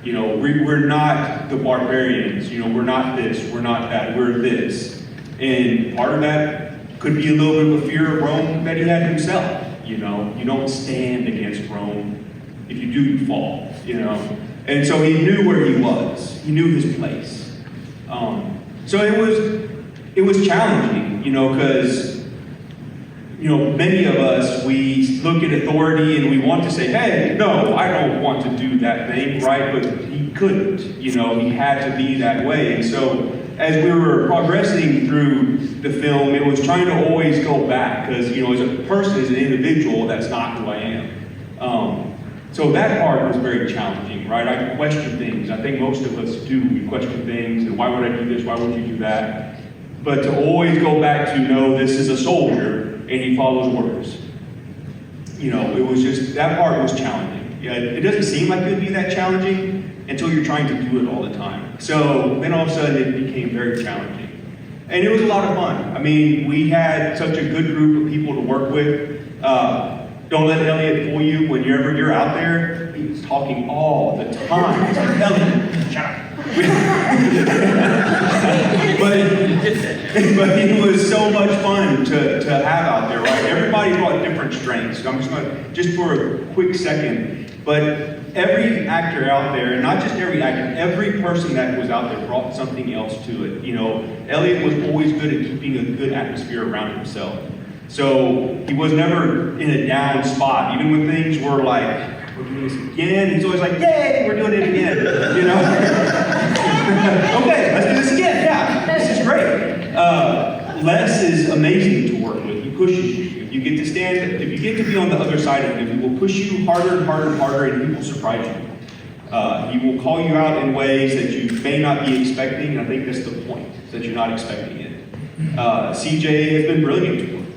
H: We're not the barbarians. We're not this, we're not that, we're this. And part of that could be a little bit of a fear of Rome that he had himself. You don't stand against Rome. If you do, you fall. And so he knew where he was. He knew his place. So it was challenging, because many of us, we look at authority and we want to say, hey, no, I don't want to do that thing, right? But he couldn't, he had to be that way. And so as we were progressing through the film, it was trying to always go back, because, as a person, as an individual, that's not who I am. So that part was very challenging, right? I question things. I think most of us do. We question things, and why would I do this? Why would you do that? But to always go back to, no, this is a soldier, and he follows orders. It was just, that part was challenging. Yeah, it doesn't seem like it would be that challenging until you're trying to do it all the time. So then all of a sudden it became very challenging. And it was a lot of fun. I mean, we had such a good group of people to work with. Don't let Elliot fool you. Whenever you're out there, he's talking all the time. It's like, Elliot, shut up. but it was so much fun to have out there, right? Everybody brought different strengths. I'm just for a quick second, but every actor out there, and not just every actor, every person that was out there brought something else to it. Elliot was always good at keeping a good atmosphere around himself. So he was never in a down spot, even when things were like, we're doing this again. He's always like, yay, we're doing it again, Okay, let's do this again, yeah, this is great. Les is amazing to work with. He pushes you. If you get to be on the other side of him, he will push you harder and harder and harder, and he will surprise you. He will call you out in ways that you may not be expecting, and I think that's the point, that you're not expecting it. CJ has been brilliant to work with.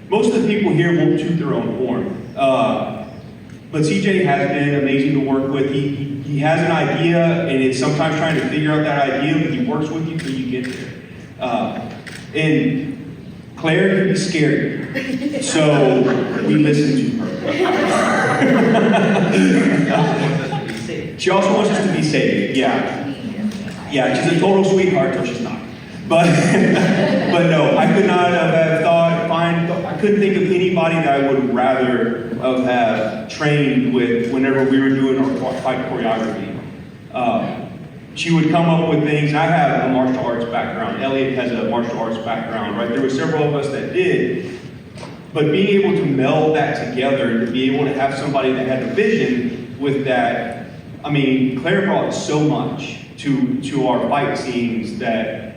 H: Most of the people here won't toot their own horn. But CJ has been amazing to work with. He has an idea, and it's sometimes trying to figure out that idea, but he works with you till you get there. And Claire can be scary, so we listen to her. She also wants us to be safe, yeah. Yeah, she's a total sweetheart till she's not. But no, I could not have I couldn't think of anybody that I would rather have trained with whenever we were doing our fight choreography. She would come up with things. I have a martial arts background. Elliot has a martial arts background, right? There were several of us that did. But being able to meld that together, to be able to have somebody that had a vision with that, I mean, Claire brought so much to our fight scenes that,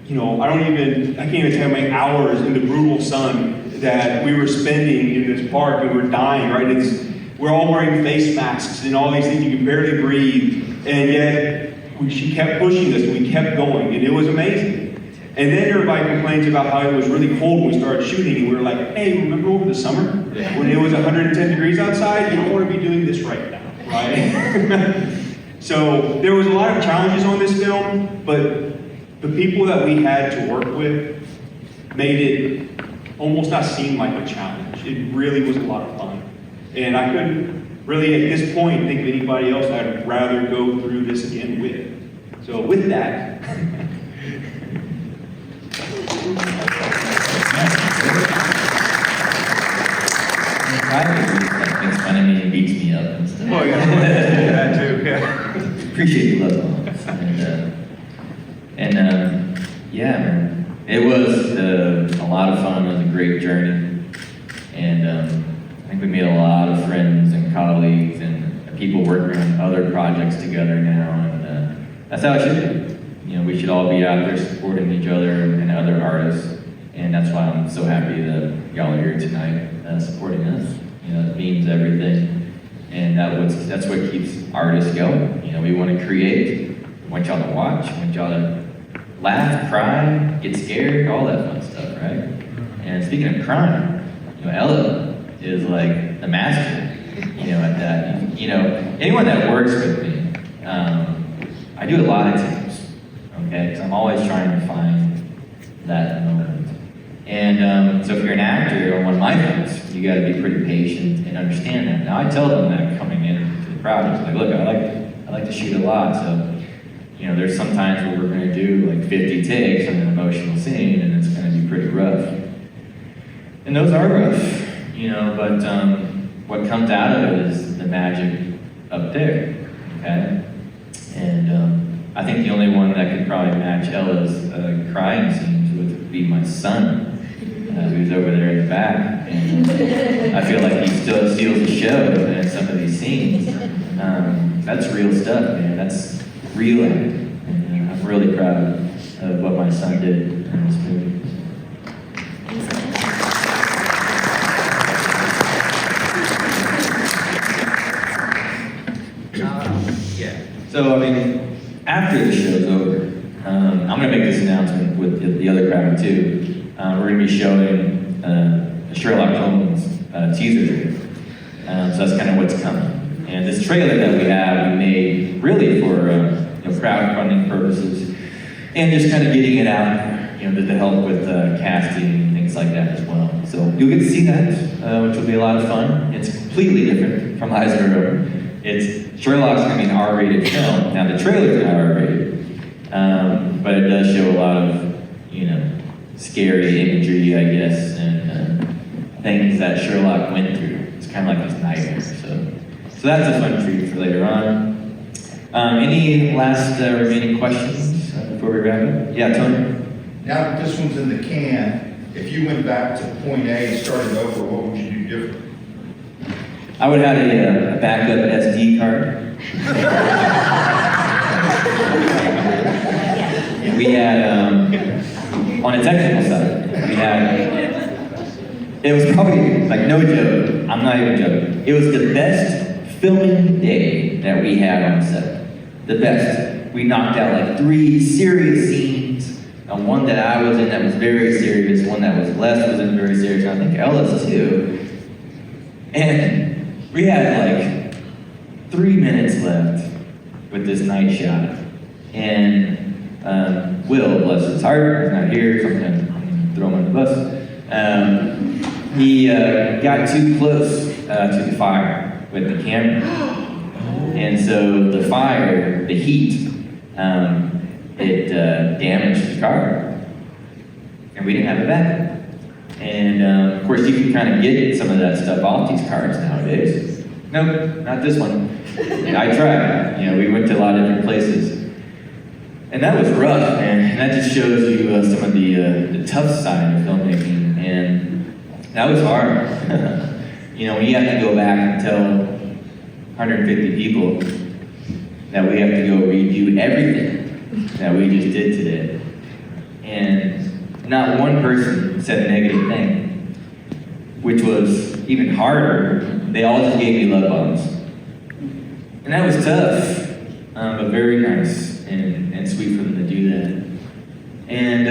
H: I can't even tell how many hours in the brutal sun that we were spending in this park. We were dying, right? We're all wearing face masks and all these things. You can barely breathe. And yet, she kept pushing us and we kept going. And it was amazing. And then everybody complains about how it was really cold when we started shooting. And we were like, hey, remember over the summer when it was 110 degrees outside? You don't want to be doing this right now, right? So there was a lot of challenges on this film, but the people that we had to work with made it almost not seem like a challenge. It really was a lot of fun. And I couldn't really at this point think of anybody else I'd rather go through this again with. So with that,
A: Like, makes fun of me and beats me up and stuff.
H: oh yeah, that too, yeah.
A: Appreciate the love bombs. Yeah, man, it was a lot of fun. It was a great journey, and I think we made a lot of friends and colleagues and people working on other projects together now, and that's how it should be. You know, we should all be out there supporting each other and other artists, and that's why I'm so happy that y'all are here tonight supporting us. You know, it means everything, and that's what keeps artists going. You know, we want to create, we want y'all to watch, we want y'all to laugh, cry, get scared, all that fun stuff, right? And speaking of crying, you know, Ella is like the master, you know, at that. You know, anyone that works with me, I do a lot of teams, okay? Because I'm always trying to find that moment. And so if you're an actor on one of my films, you got to be pretty patient and understand that. Now I tell them that coming into the project, like, look, I like to shoot a lot, so you know, there's some times where we're going to do like 50 takes on an emotional scene, and it's going to be pretty rough. And those are rough, you know, but what comes out of it is the magic up there, okay? And I think the only one that could probably match Ella's crying scenes would be my son, who's over there in the back. And I feel like he still steals the show in some of these scenes. That's real stuff, man. That's real acting. And I'm really proud of what my son did in this movie. So, I mean, after the show's over, I'm going to make this announcement with the other crowd too. We're going to be showing a Sherlock Holmes teaser trailer. So that's kind of what's coming. And this trailer that we have, we made really for crowdfunding purposes, and just kind of getting it out, you know, to help with casting and things like that as well. So you'll get to see that, which will be a lot of fun. It's completely different from Eyes Wide Open. Sherlock's going to be an R-rated film. Now the trailer's not R-rated, but it does show a lot of, you know, scary imagery, I guess, and things that Sherlock went through. It's kind of like his nightmare. So that's a fun treat for later on. Any last remaining questions before we wrap up? Yeah, Tony?
N: Now that this one's in the can, if you went back to point A and started over, what would you do different?
A: I would have a backup SD card. We had, on a technical side, it was probably, like, no joke, I'm not even joking, it was the best filming day that we had on set. The best. We knocked out like 3 serious scenes, and one that I was in that was very serious, one that was wasn't very serious, and I think Ella's too. And we had like 3 minutes left with this night shot. And Will, bless his heart, is not here, so I'm gonna throw him on the bus. He got too close to the fire with the camera. And so the fire, the heat, it damaged the car. And we didn't have it back. And of course you can kind of get some of that stuff off these cars nowadays. Nope, not this one. I tried, you know, we went to a lot of different places. And that was rough, man. And that just shows you some of the tough side of filmmaking. And that was hard. You know, when you have to go back and tell 150 people that we have to go redo everything that we just did today. And not one person said a negative thing, which was even harder. They all just gave me love bombs. And that was tough, but very nice and sweet for them to do that. And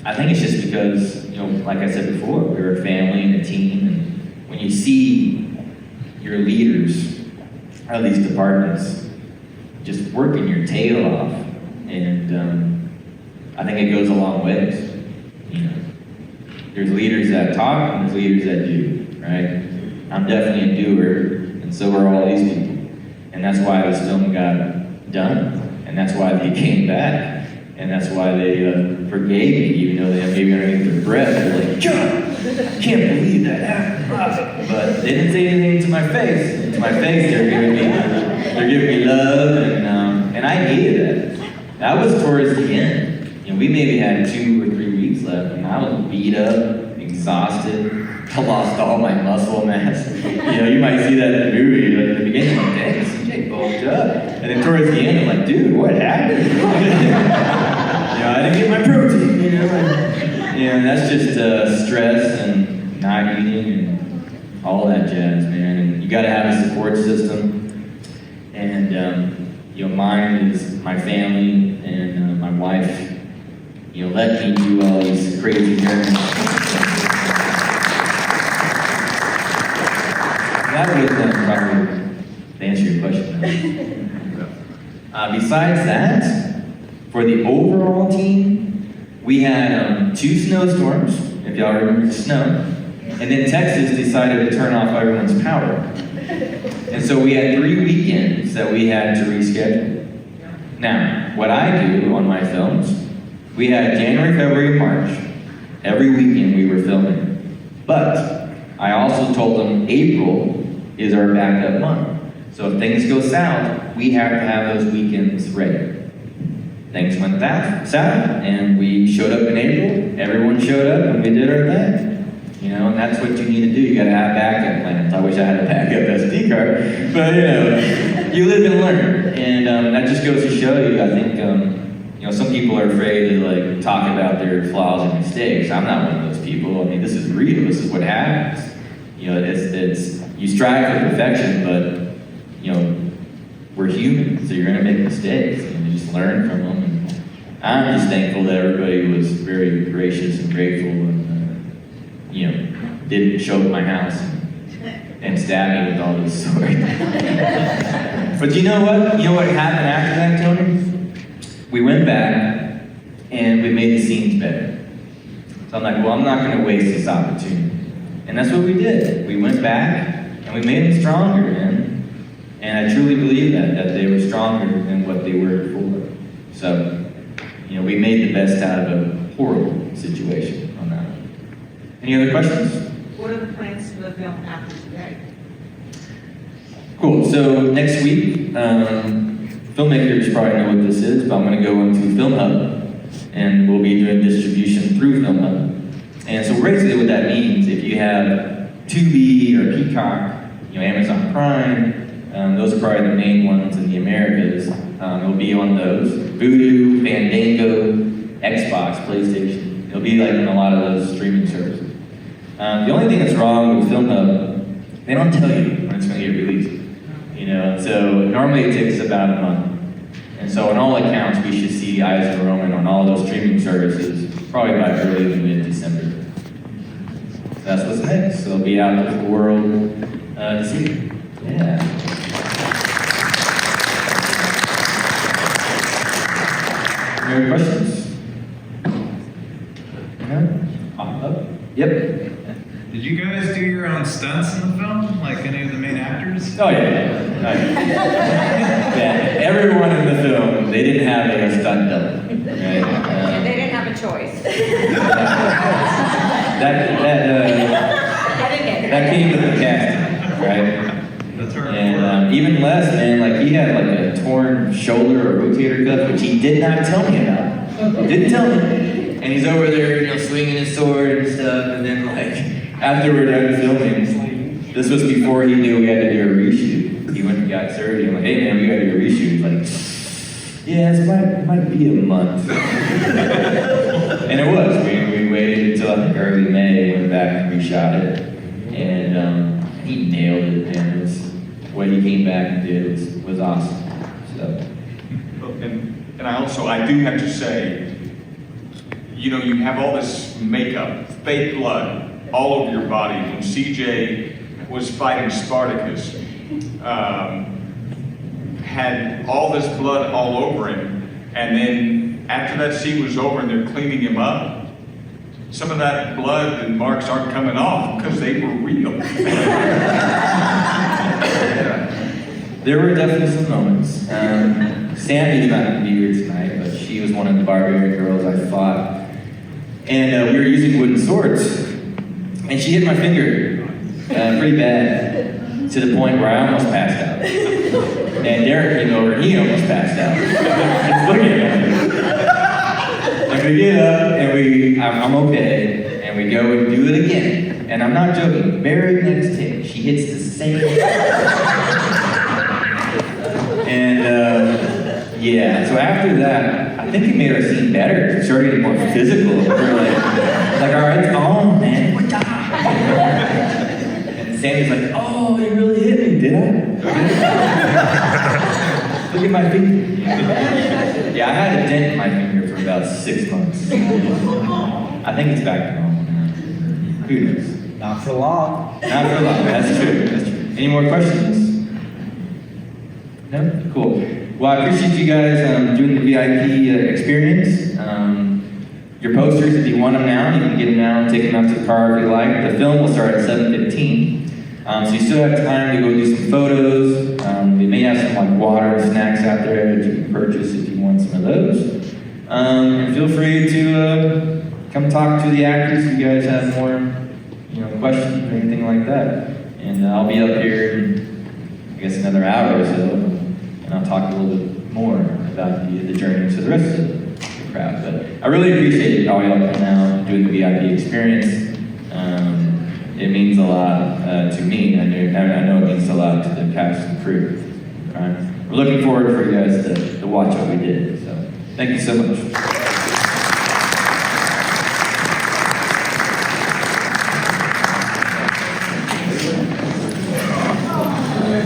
A: I think it's just because, you know, like I said before, we're a family and a team, and when you see your leaders of these departments just working your tail off, and I think it goes a long ways. You know, There's leaders that talk and there's leaders that do, right? I'm definitely a doer, and so are all these people. And that's why this film got done, and that's why they came back, and that's why they forgave me, even though they had maybe underneath their breath. They're like, John, I can't believe that happened. But they didn't say anything to my face. To my face, they're giving me love, and I hated that. That was towards the end. You know, we maybe had 2 or 3 weeks left, and I was beat up, exhausted. I lost all my muscle mass. You know, you might see that in the movie. Like, at the beginning, I'm like, dang, CJ bulked up. And then towards the end, I'm like, dude, what happened? You know, I didn't get my protein, you know. And that's just stress and not eating and all that jazz, man. And you got to have a support system. And, you know, mine is my family and my wife, you know, let me do all these crazy journeys. That would probably answer your question. Besides that, for the overall team, we had 2 snowstorms, if y'all remember the snow, and then Texas decided to turn off everyone's power. And so we had 3 weekends that we had to reschedule. Now, what I do on my films, we had January, February, March. Every weekend we were filming. But I also told them April is our backup month. So if things go south, we have to have those weekends ready. Things went south, and we showed up in April. Everyone showed up, and we did our thing. You know, and that's what you need to do. You got to have backup plans. I wish I had a backup SD card, but you know, you live and learn, and that just goes to show you. I think you know, some people are afraid to like talk about their flaws and mistakes. I'm not one of those people. I mean, this is real. This is what happens. You know, it's you strive for perfection, but you know, we're human, so you're gonna make mistakes, and you just learn from them. And I'm just thankful that everybody was very gracious and grateful, and you know, didn't show up at my house and stab me with all this sword. But you know what? You know what happened after that, Tony? We went back and we made the scenes better. So I'm like, well, I'm not gonna waste this opportunity. And that's what we did. We went back and we made them stronger, man. And I truly believe that they were stronger than what they were before. So, you know, we made the best out of a horrible situation on that one. Any other questions?
B: What are the plans for the film after today?
A: Cool, so next week, filmmakers probably know what this is, but I'm gonna go into Film Hub, and we'll be doing distribution through Film Hub. And so basically what that means, if you have Tubi or Peacock, you know, Amazon Prime, those are probably the main ones in the Americas. It'll be on those. Vudu, Fandango, Xbox, PlayStation. It'll be like in a lot of those streaming services. The only thing that's wrong with Film Hub, they don't tell you when it's going to get released. You know, so normally it takes about a month. And so on all accounts, we should see Eyes of Roman on all those streaming services probably by early to mid-December. So that's what's next. So it'll be out to the world to see. Yeah. Any other questions? No? Yep.
O: Did you guys do your own stunts in the film? Like any of the main actors?
A: Oh, yeah. Yeah, everyone in the film, they didn't have a stunt double. Right?
J: They didn't have a choice.
A: That came with the casting, right?
O: That's right.
A: And even less, man, like he had like a torn shoulder or rotator cuff, which he did not tell me about. Didn't tell me. And he's over there, you know, swinging his sword and stuff, and then like, after we're done filming, this was before he knew we had to do a reshoot. He went and got surgery. I'm like, hey man, we gotta do a reshoot. He's like, yeah, it might be a month. And it was. We waited until I think early May, went back and reshot it. And he nailed it, man. It was, what he came back and did was awesome. So.
C: And I do have to say, you know, you have all this makeup, fake blood all over your body. When CJ was fighting Spartacus, had all this blood all over him, and then after that scene was over and they're cleaning him up, some of that blood and marks aren't coming off because they were real.
A: There were definitely some moments. Sandy's not going to be here tonight, but she was one of the barbarian girls I fought. And we were using wooden swords. And she hit my finger pretty bad, to the point where I almost passed out. And Derek came over and he almost passed out. Just looking at me. And we get up and I'm okay, and we go and do it again. And I'm not joking, very next hit, she hits the same. And yeah, so after that, I think it made our scene better. It started getting more physical. We were like, all right, it's on, man, we're done. And Sandy's like, oh, you really hit me, did I? Look at my finger. Yeah, I had a dent in my finger for about 6 months. I think it's back to normal now. Who knows?
I: Not for long.
A: Not for long, that's true, that's true. Any more questions? No? Cool. Well, I appreciate you guys doing the VIP experience. Your posters, if you want them now, you can get them now and take them out to the car if you like. The film will start at 7:15. So you still have time to go do some photos. We may have some like water and snacks out there that you can purchase if you want some of those. And feel free to come talk to the actors if you guys have more questions or anything like that. And I'll be up here in, I guess, another hour or so. And I'll talk a little bit more about the journey to the rest of the crowd. But I really appreciate all y'all coming out and doing the VIP experience. It means a lot to me, and I know it means a lot to the cast and crew. All right? We're looking forward for you guys to watch what we did. So thank you so much.